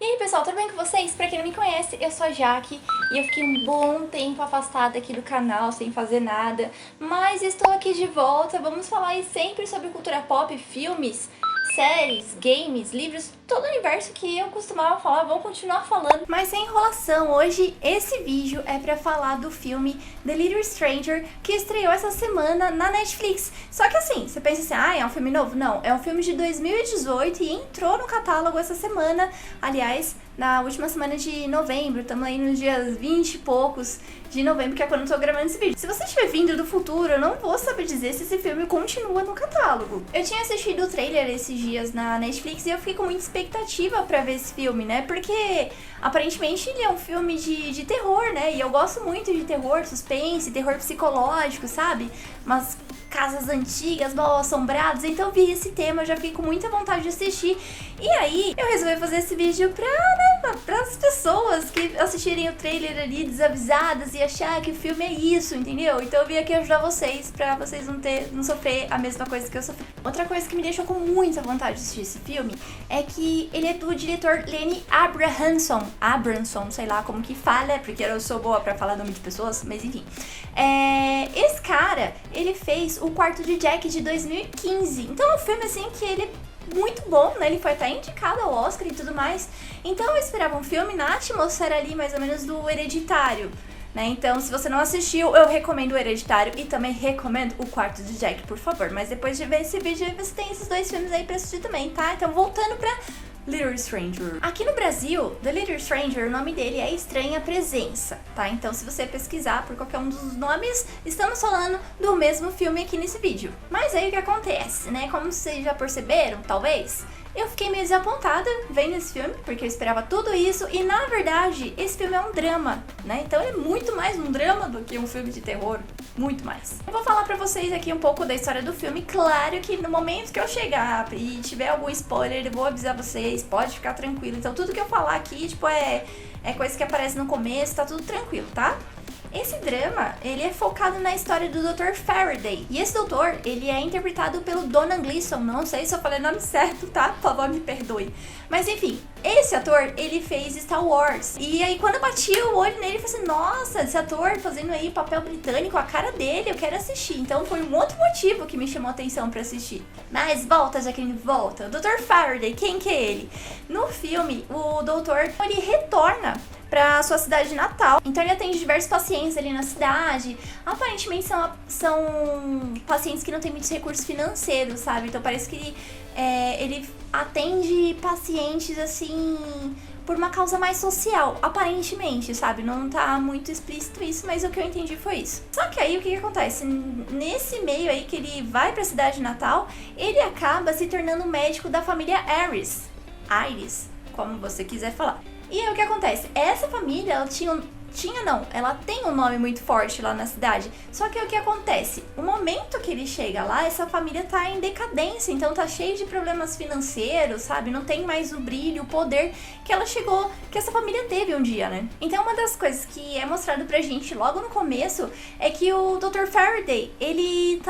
E aí pessoal, tudo bem com vocês? Pra quem não me conhece, eu sou a Jaque e eu fiquei um bom tempo afastada aqui do canal, sem fazer nada, mas estou aqui de volta. Vamos falar aí sempre sobre cultura pop, filmes, séries, games, livros, todo o universo que eu costumava falar, vou continuar falando. Mas sem enrolação, hoje esse vídeo é pra falar do filme The Little Stranger, que estreou essa semana na Netflix. Só que assim, você pensa assim, é um filme novo? Não, é um filme de 2018 e entrou no catálogo essa semana. Aliás, na última semana de novembro, estamos aí nos dias 20 e poucos de novembro, que é quando eu tô gravando esse vídeo. Se você estiver vindo do futuro, eu não vou saber dizer se esse filme continua no catálogo. Eu tinha assistido o trailer esses dias na Netflix e eu fiquei com muita expectativa pra ver esse filme, né? Porque aparentemente ele é um filme de terror, né? E eu gosto muito de terror, suspense, terror psicológico, sabe? Umas casas antigas, mal assombradas, então eu vi esse tema, eu já fiquei com muita vontade de assistir. E aí, eu resolvi fazer esse vídeo para as pessoas que assistirem o trailer ali desavisadas e achar que o filme é isso, entendeu? Então eu vim aqui ajudar vocês, pra vocês não sofrer a mesma coisa que eu sofri. Outra coisa que me deixou com muita vontade de assistir esse filme é que ele é do diretor Lenny Abramson, sei lá como que fala, porque eu sou boa pra falar nome de pessoas, mas enfim. Esse cara, ele fez O Quarto de Jack de 2015, então é um filme assim que ele muito bom, né? Ele foi até indicado ao Oscar e tudo mais. Então eu esperava um filme na atmosfera ali mais ou menos do Hereditário, né? Então se você não assistiu, eu recomendo o Hereditário e também recomendo O Quarto de Jack, por favor. Mas depois de ver esse vídeo, você tem esses dois filmes aí pra assistir também, tá? Então voltando pra Little Stranger. Aqui no Brasil, The Little Stranger, o nome dele é Estranha Presença, tá? Então se você pesquisar por qualquer um dos nomes, estamos falando do mesmo filme aqui nesse vídeo. Mas aí o que acontece, né? Como vocês já perceberam, talvez, eu fiquei meio desapontada vendo esse filme, porque eu esperava tudo isso, e na verdade, esse filme é um drama, né? Então ele é muito mais um drama do que um filme de terror, muito mais. Eu vou falar pra vocês aqui um pouco da história do filme, claro que no momento que eu chegar e tiver algum spoiler, eu vou avisar vocês, pode ficar tranquilo. Então tudo que eu falar aqui, tipo, é coisa que aparece no começo, tá tudo tranquilo, tá? Esse drama, ele é focado na história do Dr. Faraday. E esse doutor, ele é interpretado pelo Domhnall Gleeson. Não sei se eu falei o nome certo, tá? Por favor, me perdoe. Mas enfim, esse ator, ele fez Star Wars. E aí quando eu bati o olho nele, eu falei assim, nossa, esse ator fazendo aí papel britânico, a cara dele, eu quero assistir. Então foi um outro motivo que me chamou a atenção pra assistir. Mas volta, Jaqueline, volta. O Dr. Faraday, quem que é ele? No filme, o doutor, ele retorna pra sua cidade natal. Então ele atende diversos pacientes ali na cidade. Aparentemente são pacientes que não têm muitos recursos financeiros, sabe? Então parece que ele atende pacientes assim por uma causa mais social, aparentemente, sabe? Não tá muito explícito isso, mas o que eu entendi foi isso. Só que aí o que acontece? Nesse meio aí que ele vai pra cidade natal, ele acaba se tornando médico da família Iris, como você quiser falar. E aí o que acontece? Essa família, ela tem um nome muito forte lá na cidade. Só que o que acontece? O momento que ele chega lá, essa família tá em decadência, então tá cheio de problemas financeiros, sabe? Não tem mais o brilho, o poder que essa família teve um dia, né? Então uma das coisas que é mostrado pra gente logo no começo é que o Dr. Faraday, ele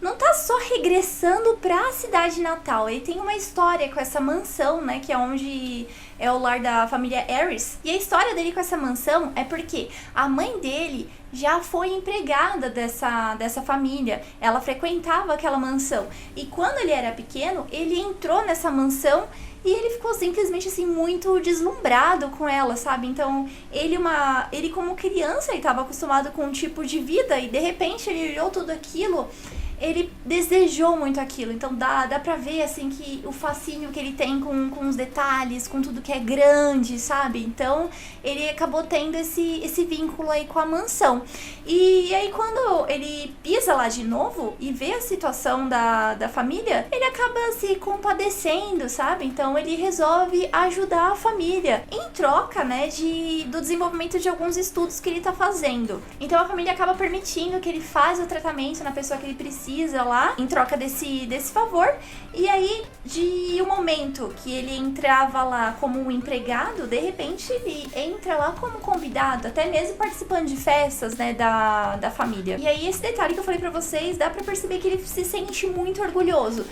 não tá só regressando pra cidade natal, ele tem uma história com essa mansão, né, que é onde é o lar da família Iris. E a história dele com essa mansão é porque a mãe dele já foi empregada dessa família, ela frequentava aquela mansão. E quando ele era pequeno, ele entrou nessa mansão e ele ficou simplesmente assim muito deslumbrado com ela, sabe? Então ele como criança, ele estava acostumado com um tipo de vida e de repente ele olhou tudo aquilo, ele desejou muito aquilo, então dá pra ver assim que o fascínio que ele tem com os detalhes, com tudo que é grande, sabe? Então ele acabou tendo esse vínculo aí com a mansão. E aí quando ele pisa lá de novo e vê a situação da família, ele acaba se compadecendo, sabe? Então ele resolve ajudar a família em troca, né, do desenvolvimento de alguns estudos que ele tá fazendo. Então a família acaba permitindo que ele faça o tratamento na pessoa que ele precisa lá, em troca desse favor. E aí, de um momento que ele entrava lá como um empregado, de repente ele entra lá como convidado, até mesmo participando de festas, né, da família. E aí esse detalhe que eu falei pra vocês, dá pra perceber que ele se sente muito orgulhoso.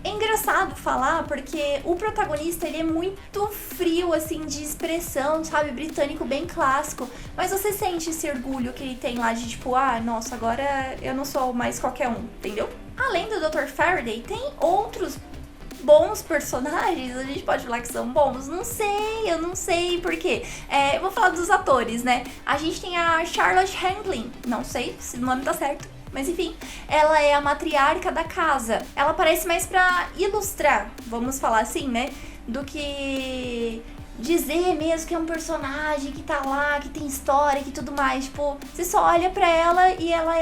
é engraçado falar porque o protagonista, ele é muito frio, assim, de expressão, sabe? Britânico bem clássico. Mas você sente esse orgulho que ele tem lá de tipo, ah, nossa, agora eu não sou mais qualquer um, entendeu? Além do Dr. Faraday, tem outros bons personagens, a gente pode falar que são bons? Não sei, eu não sei por quê. Eu vou falar dos atores, né? A gente tem a Charlotte Rampling, não sei se o nome tá certo, mas enfim, ela é a matriarca da casa. Ela aparece mais pra ilustrar, vamos falar assim, né? Do que dizer mesmo que é um personagem que tá lá, que tem história, que tudo mais. Tipo, você só olha pra ela e ela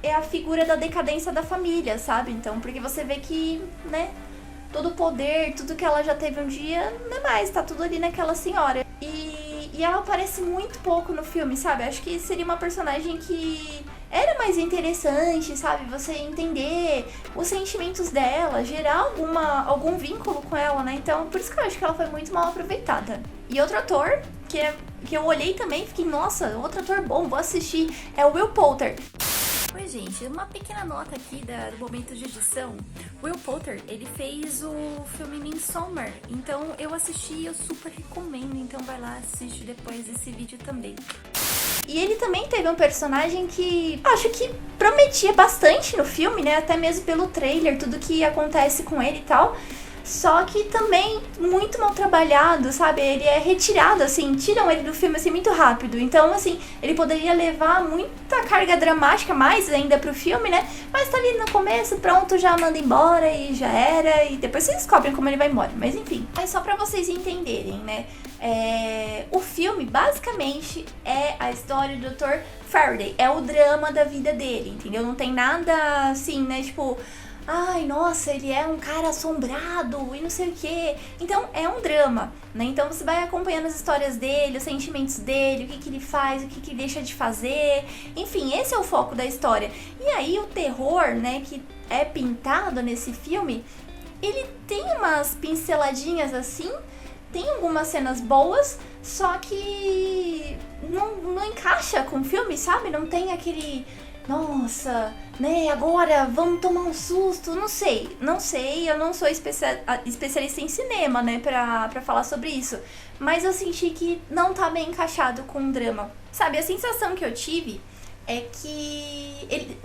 é a figura da decadência da família, sabe? Então, porque você vê que, né, todo o poder, tudo que ela já teve um dia, não é mais, tá tudo ali naquela senhora. E ela aparece muito pouco no filme, sabe? Acho que seria uma personagem que era mais interessante, sabe? Você entender os sentimentos dela, gerar algum vínculo com ela, né? Então, por isso que eu acho que ela foi muito mal aproveitada. E outro ator, que eu olhei também e fiquei, nossa, outro ator bom, vou assistir, é o Will Poulter. Oi, gente, uma pequena nota aqui do momento de edição. Will Poulter, ele fez o filme Midsommar, então eu assisti e eu super recomendo, então vai lá, assiste depois desse vídeo também. E ele também teve um personagem que acho que prometia bastante no filme, né, até mesmo pelo trailer, tudo que acontece com ele e tal. Só que também muito mal trabalhado, sabe? Ele é retirado, assim, tiram ele do filme, assim, muito rápido. Então, assim, ele poderia levar muita carga dramática mais ainda pro filme, né? Mas tá ali no começo, pronto, já manda embora e já era. E depois vocês descobrem como ele vai embora. Mas enfim, é só pra vocês entenderem, né? O filme, basicamente, é a história do Dr. Faraday. É o drama da vida dele, entendeu? Não tem nada, assim, né? Tipo, ai, nossa, ele é um cara assombrado e não sei o quê. Então, é um drama, né? Então, você vai acompanhando as histórias dele, os sentimentos dele, o que ele faz, o que ele deixa de fazer. Enfim, esse é o foco da história. E aí, o terror, né, que é pintado nesse filme, ele tem umas pinceladinhas assim, tem algumas cenas boas, só que não encaixa com o filme, sabe? Não tem aquele... Nossa, né, agora vamos tomar um susto, não sei, eu não sou especialista em cinema, né, pra falar sobre isso, mas eu senti que não tá bem encaixado com o drama, sabe, a sensação que eu tive é que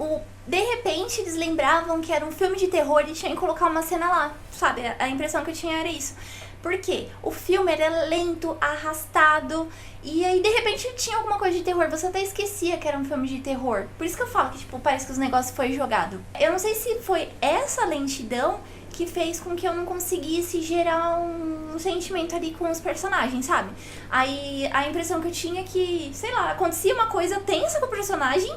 de repente eles lembravam que era um filme de terror e tinham que colocar uma cena lá, sabe, a impressão que eu tinha era isso. Por quê? O filme era lento, arrastado, e aí de repente tinha alguma coisa de terror, você até esquecia que era um filme de terror. Por isso que eu falo que, tipo, parece que os negócios foi jogado. Eu não sei se foi essa lentidão que fez com que eu não conseguisse gerar um sentimento ali com os personagens, sabe? Aí a impressão que eu tinha é que, sei lá, acontecia uma coisa tensa com o personagem,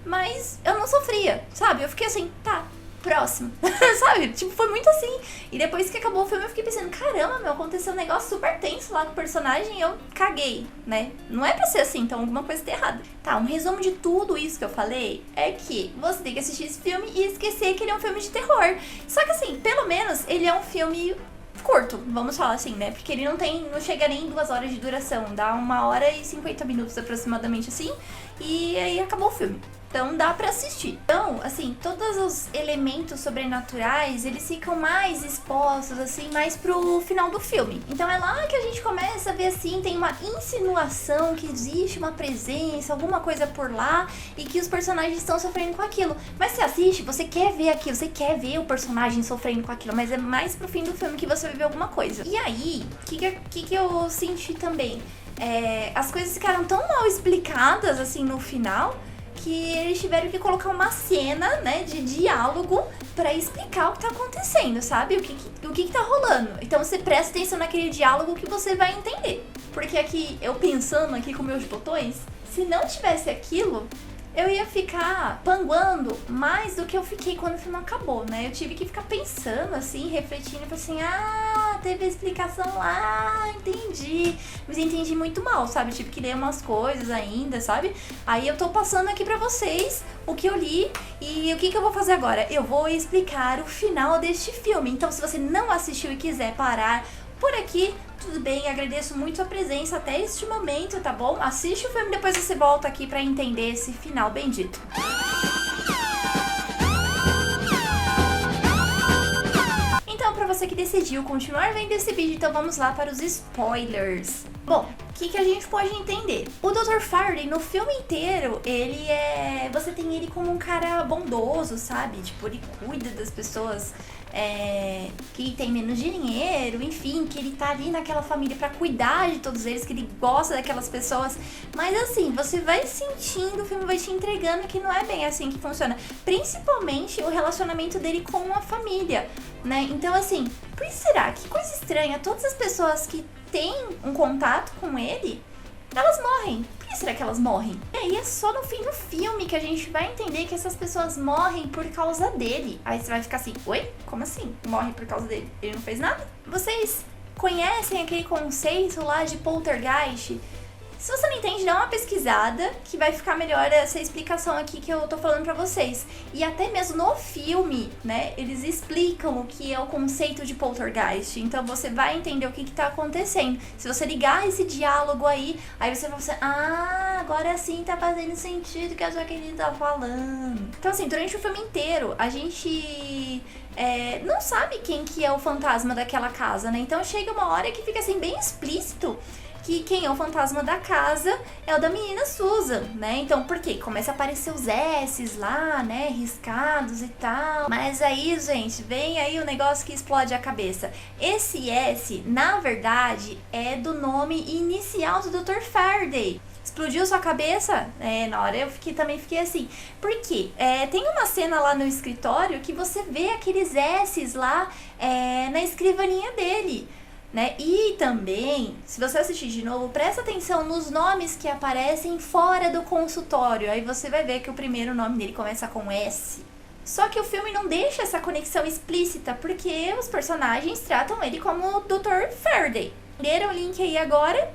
mas eu não sofria, sabe? Eu fiquei assim, tá, próximo, sabe? Tipo, foi muito assim. E depois que acabou o filme eu fiquei pensando, caramba, meu, aconteceu um negócio super tenso lá com o personagem e eu caguei, né? Não é pra ser assim, então alguma coisa tá errada. Tá, um resumo de tudo isso que eu falei é que você tem que assistir esse filme e esquecer que ele é um filme de terror. Só que assim, pelo menos ele é um filme curto, vamos falar assim, né? Porque ele não chega nem em 2 horas de duração, dá 1h50 aproximadamente assim, e aí acabou o filme. Então dá pra assistir. Então, assim, todos os elementos sobrenaturais, eles ficam mais expostos, assim, mais pro final do filme. Então é lá que a gente começa a ver, assim, tem uma insinuação que existe uma presença, alguma coisa por lá, e que os personagens estão sofrendo com aquilo. Mas você assiste, você quer ver aquilo, você quer ver o personagem sofrendo com aquilo, mas é mais pro fim do filme que você vai ver alguma coisa. E aí, o que eu senti também? As coisas ficaram tão mal explicadas, assim, no final, que eles tiveram que colocar uma cena, né, de diálogo pra explicar o que tá acontecendo, sabe? O que tá rolando. Então você presta atenção naquele diálogo que você vai entender. Porque aqui, eu pensando aqui com meus botões, se não tivesse aquilo, eu ia ficar panguando mais do que eu fiquei quando o filme acabou, né? Eu tive que ficar pensando, assim, refletindo, assim, teve a explicação lá, entendi. Mas entendi muito mal, sabe? Eu tive que ler umas coisas ainda, sabe? Aí eu tô passando aqui pra vocês o que eu li e o que eu vou fazer agora? Eu vou explicar o final deste filme. Então, se você não assistiu e quiser parar por aqui, tudo bem, agradeço muito a presença até este momento, tá bom? Assiste o filme, depois você volta aqui pra entender esse final bendito. você que decidiu continuar vendo esse vídeo, então vamos lá para os spoilers. Bom, o que a gente pode entender? O Dr. Faraday, no filme inteiro, ele é... Você tem ele como um cara bondoso, sabe? Tipo, ele cuida das pessoas que tem menos dinheiro, enfim, que ele tá ali naquela família pra cuidar de todos eles, que ele gosta daquelas pessoas. Mas assim, você vai sentindo, o filme vai te entregando que não é bem assim que funciona. Principalmente o relacionamento dele com a família, né? Então assim, por que será? Que coisa estranha, todas as pessoas que têm um contato com ele, elas morrem. Por que será que elas morrem? E aí é só no fim do filme que a gente vai entender que essas pessoas morrem por causa dele. Aí você vai ficar assim, oi? Como assim? Morre por causa dele? Ele não fez nada? Vocês conhecem aquele conceito lá de poltergeist? Se você não entende, dá uma pesquisada que vai ficar melhor essa explicação aqui que eu tô falando pra vocês. E até mesmo no filme, né, eles explicam o que é o conceito de poltergeist. Então você vai entender o que tá acontecendo. Se você ligar esse diálogo aí você vai pensar, agora sim tá fazendo sentido o que a Jaqueline tá falando. Então assim, durante o filme inteiro, a gente... não sabe quem que é o fantasma daquela casa, né? Então chega uma hora que fica assim bem explícito que quem é o fantasma da casa é o da menina Susan, né? Então, por quê? Começa a aparecer os S's lá, né? Riscados e tal. Mas aí, gente, vem aí o negócio que explode a cabeça. Esse S, na verdade, é do nome inicial do Dr. Faraday. Explodiu sua cabeça? Na hora eu também fiquei assim. Por quê? Tem uma cena lá no escritório que você vê aqueles S's lá na escrivaninha dele, né? E também, se você assistir de novo, presta atenção nos nomes que aparecem fora do consultório. Aí você vai ver que o primeiro nome dele começa com S. Só que o filme não deixa essa conexão explícita, porque os personagens tratam ele como Dr. Faraday. Leram o link aí agora?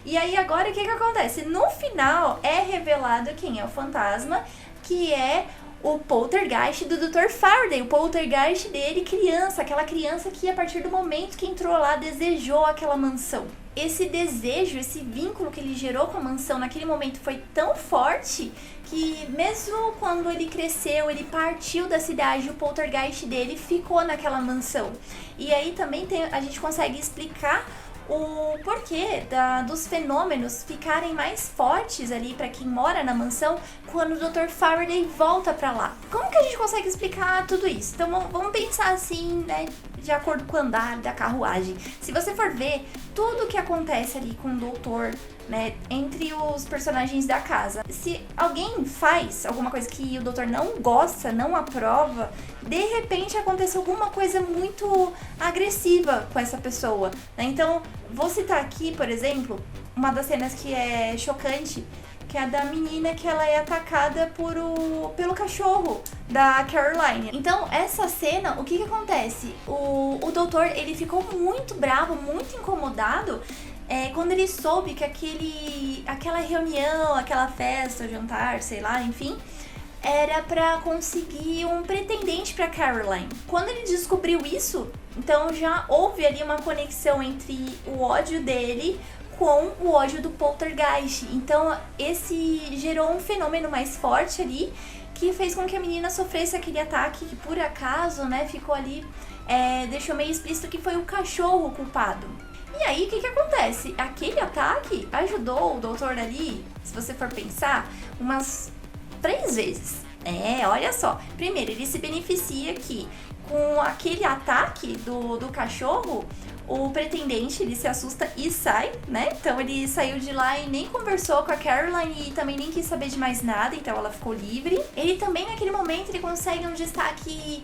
E aí agora o que acontece? No final é revelado quem é o fantasma, que é o poltergeist do Dr. Faraday, o poltergeist dele criança, aquela criança que a partir do momento que entrou lá desejou aquela mansão. Esse desejo, esse vínculo que ele gerou com a mansão naquele momento foi tão forte que mesmo quando ele cresceu, ele partiu da cidade, o poltergeist dele ficou naquela mansão. E aí também a gente consegue explicar o porquê dos fenômenos ficarem mais fortes ali para quem mora na mansão quando o Dr. Faraday volta para lá. Como que a gente consegue explicar tudo isso? Então vamos pensar assim, né, de acordo com o andar da carruagem. Se você for ver tudo o que acontece ali com o doutor, né, entre os personagens da casa, se alguém faz alguma coisa que o doutor não gosta, não aprova, de repente acontece alguma coisa muito agressiva com essa pessoa, né? Então, vou citar aqui, por exemplo, uma das cenas que é chocante, que é a da menina que ela é atacada pelo cachorro da Caroline. Então, essa cena, o que acontece? O doutor, ele ficou muito bravo, muito incomodado quando ele soube que aquela reunião, aquela festa, jantar, sei lá, enfim, era pra conseguir um pretendente pra Caroline. Quando ele descobriu isso, então já houve ali uma conexão entre o ódio dele com o ódio do poltergeist. Então esse gerou um fenômeno mais forte ali, que fez com que a menina sofresse aquele ataque que por acaso, né, ficou ali, deixou meio explícito que foi o cachorro o culpado. E aí, o que acontece? Aquele ataque ajudou o doutor ali, se você for pensar, umas 3 vezes. Olha só. Primeiro, ele se beneficia que com aquele ataque do cachorro, o pretendente, ele se assusta e sai, né? Então ele saiu de lá e nem conversou com a Caroline e também nem quis saber de mais nada, então ela ficou livre. Ele também, naquele momento, ele consegue um destaque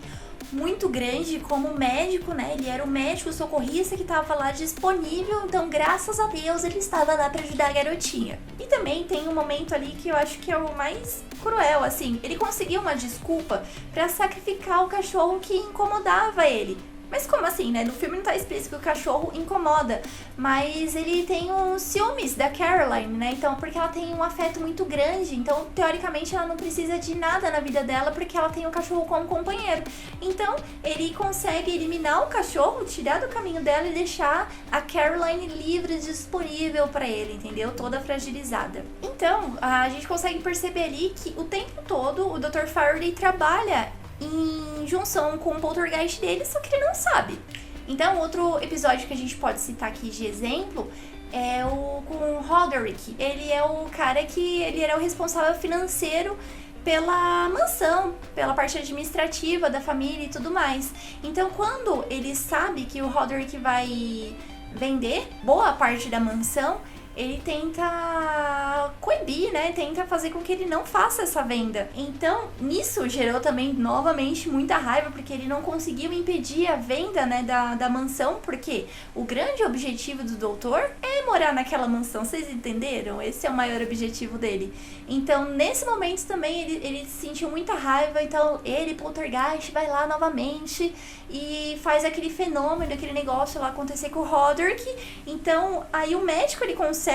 muito grande como médico, né? Ele era o médico socorrista que estava lá disponível, então graças a Deus ele estava lá para ajudar a garotinha. E também tem um momento ali que eu acho que é o mais cruel, assim, ele conseguiu uma desculpa para sacrificar o cachorro que incomodava ele. Mas como assim, né? No filme não tá explícito que o cachorro incomoda, mas ele tem uns ciúmes da Caroline, né? Então, porque ela tem um afeto muito grande, então, teoricamente, ela não precisa de nada na vida dela, porque ela tem o cachorro como companheiro. Então, ele consegue eliminar o cachorro, tirar do caminho dela e deixar a Caroline livre e disponível pra ele, entendeu? Toda fragilizada. Então, a gente consegue perceber ali que o tempo todo o Dr. Faraday trabalha em junção com o poltergeist dele, só que ele não sabe. Então, outro episódio que a gente pode citar aqui de exemplo é o com o Roderick. Ele é o cara que ele era o responsável financeiro pela mansão, pela parte administrativa da família e tudo mais. Então, quando ele sabe que o Roderick vai vender boa parte da mansão, ele tenta coibir, né? Tenta fazer com que ele não faça essa venda. Então, nisso gerou também, novamente, muita raiva, porque ele não conseguiu impedir a venda, né, da mansão, porque o grande objetivo do doutor é morar naquela mansão. Vocês entenderam? Esse é o maior objetivo dele. Então, nesse momento também, ele sentiu muita raiva. Então, ele, poltergeist, vai lá novamente e faz aquele fenômeno, aquele negócio lá acontecer com o Roderick. Então, aí o médico, ele consegue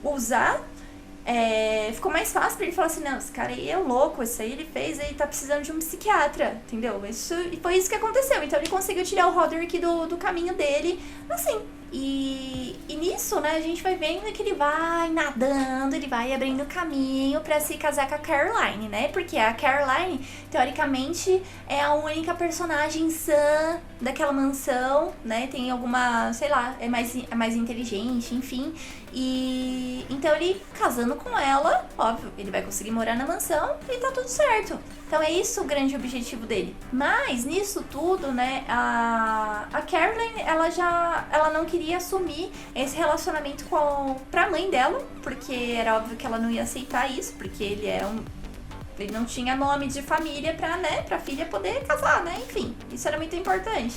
usar, ficou mais fácil pra ele falar assim, não, esse cara aí é louco, isso aí ele fez, ele tá precisando de um psiquiatra, entendeu? E foi isso que aconteceu. Então ele conseguiu tirar o Roderick do caminho dele, assim. E nisso, né, a gente vai vendo que ele vai nadando, ele vai abrindo caminho pra se casar com a Caroline, né? Porque a Caroline, teoricamente, é a única personagem sã daquela mansão, né? Tem alguma, sei lá, é mais inteligente, enfim. E então ele casando com ela, óbvio, ele vai conseguir morar na mansão e tá tudo certo. Então é isso o grande objetivo dele. Mas nisso tudo, né, a Caroline, ela não queria assumir esse relacionamento pra mãe dela, porque era óbvio que ela não ia aceitar isso, porque ele não tinha nome de família pra filha poder casar, né? Enfim, isso era muito importante.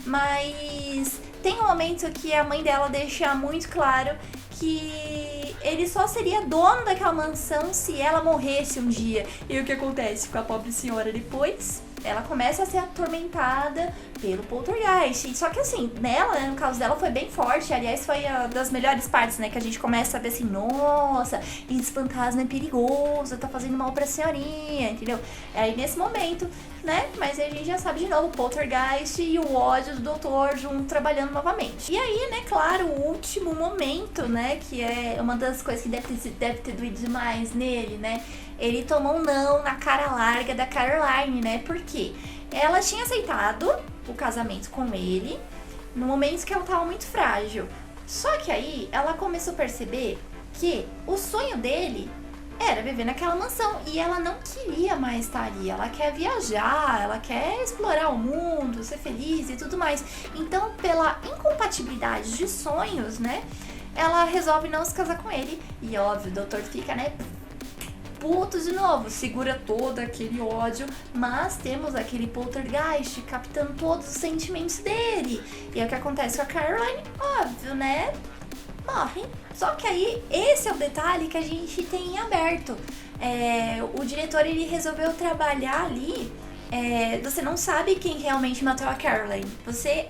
Mas tem um momento que a mãe dela deixa muito claro que ele só seria dono daquela mansão se ela morresse um dia. E o que acontece com a pobre senhora depois? Ela começa a ser atormentada pelo poltergeist. Só que assim, nela, né, no caso dela, foi bem forte. Aliás, foi uma das melhores partes, né? Que a gente começa a ver assim, nossa, esse fantasma é perigoso, tá fazendo mal pra senhorinha, entendeu? Aí nesse momento, né? Mas aí a gente já sabe de novo, o poltergeist e o ódio do doutor junto trabalhando novamente. E aí, né, claro, o último momento, né? Que é uma das coisas que deve ter doído demais nele, né? Ele tomou um não na cara larga da Caroline, né? Porque ela tinha aceitado o casamento com ele no momento que ela tava muito frágil. Só que aí ela começou a perceber que o sonho dele era viver naquela mansão e ela não queria mais estar ali. Ela quer viajar, ela quer explorar o mundo, ser feliz e tudo mais. Então, pela incompatibilidade de sonhos, né? Ela resolve não se casar com ele. E óbvio, o doutor fica, né? Puto de novo, segura todo aquele ódio, mas temos aquele poltergeist captando todos os sentimentos dele. E é o que acontece com a Caroline, óbvio, né? Morre. Só que aí, esse é o detalhe que a gente tem em aberto. O diretor, ele resolveu trabalhar ali, você não sabe quem realmente matou a Caroline. Você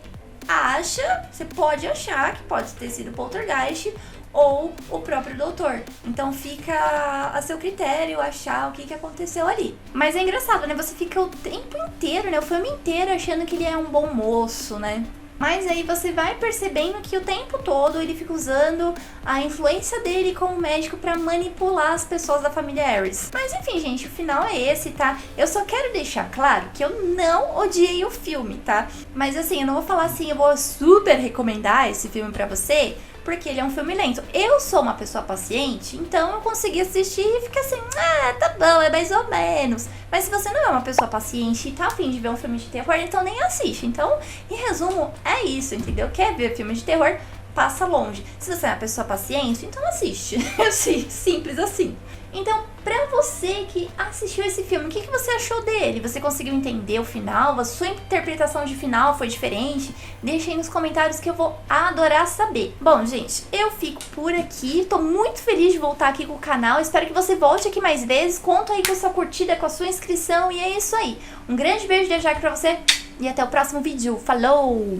pode achar que pode ter sido o poltergeist ou o próprio doutor. Então fica a seu critério achar o que aconteceu ali. Mas é engraçado, né? Você fica o tempo inteiro, né? O filme inteiro achando que ele é um bom moço, né? Mas aí você vai percebendo que o tempo todo ele fica usando a influência dele como médico pra manipular as pessoas da família Harris. Mas enfim, gente, o final é esse, tá? Eu só quero deixar claro que eu não odiei o filme, tá? Mas assim, eu não vou falar assim, eu vou super recomendar esse filme pra você, porque ele é um filme lento. Eu sou uma pessoa paciente, então eu consegui assistir e ficar assim, tá bom, é mais ou menos. Mas se você não é uma pessoa paciente e tá a fim de ver um filme de terror, então nem assiste. Então, em resumo, é isso, entendeu? Quer ver filme de terror? Passa longe. Se você é uma pessoa paciente, então assiste. Simples assim. Então, pra você que assistiu esse filme, o que você achou dele? Você conseguiu entender o final? A sua interpretação de final foi diferente? Deixa aí nos comentários que eu vou adorar saber. Bom, gente, eu fico por aqui. Tô muito feliz de voltar aqui com o canal. Espero que você volte aqui mais vezes. Conta aí com a sua curtida, com a sua inscrição. E é isso aí. Um grande beijo de Jaque pra você e até o próximo vídeo. Falou!